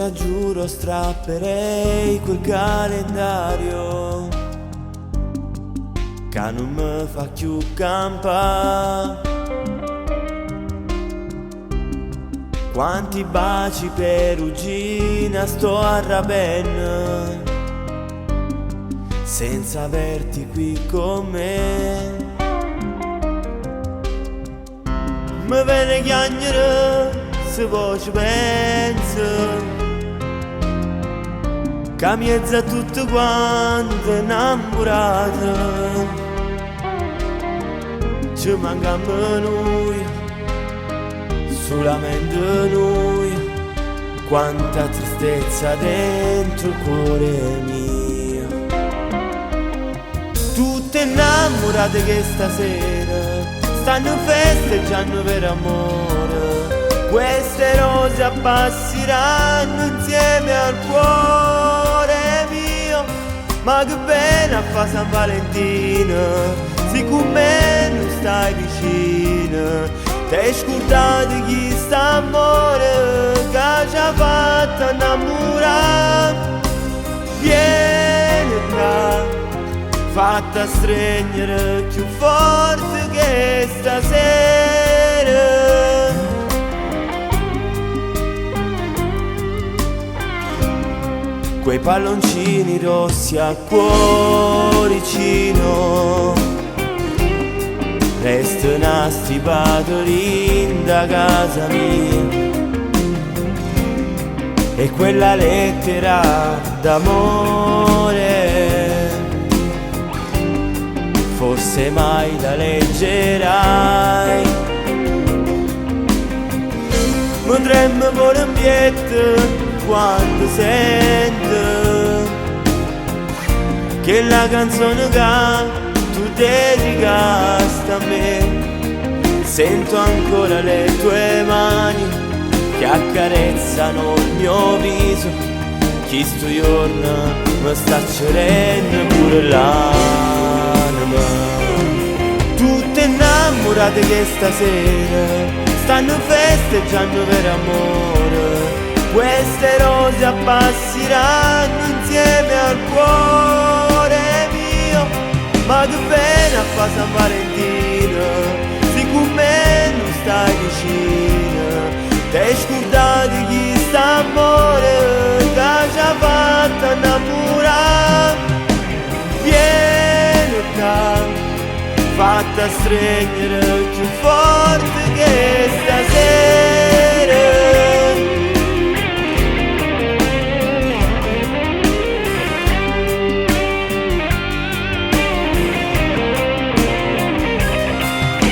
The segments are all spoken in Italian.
Ora giuro strapperei quel calendario che non mi fa più campa. Quanti baci perugina sto a Ravenna senza averti qui con me. Mi viene a chiagnere se poi ci penso che mezza tutte quante innamorate ci manchiamo noi, solamente noi. Quanta tristezza dentro il cuore mio. Tutte innamorate che stasera stanno festeggiando per amore. Queste rose appassiranno insieme al cuore mio. Ma che pena fa San Valentino, se con me non stai vicino. T'hai scordato chi sta amore che ci ha fatto innamorare. Vieni qua, fatta stringere più forte che stasera. Quei palloncini rossi a cuoricino restano stipati da casa mia. E quella lettera d'amore forse mai la leggerai. Potremmo pure un bietto quando sento che la canzone che tu dedicasti a me. Sento ancora le tue mani che accarezzano il mio viso. Chi sto giorno mi sta cerendo pure l'anima. Tutte innamorate che stasera stanno festeggiando per amore. Queste rose appassiranno insieme al cuore mio. Ma che pena fa San Valentino, se con me non stai vicino. T'hai scordato chi sta amore che ci ha fatto innamorare. Vieni qua, fatta stringere più forte che stasera.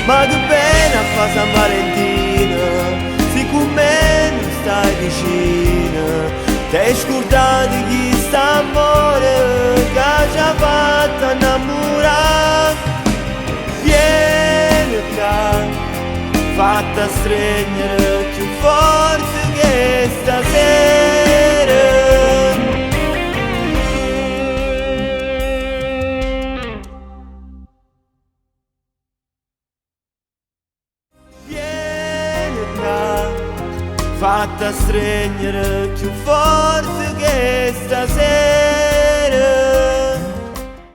Ma che pena fa San Valentino, se con me non stai vicino. T'hai scordato chi sta amore che ci ha fatto innamorare. Vieni qua, fatta stringere più forte che stasera. Fatta stringere più forte che stasera.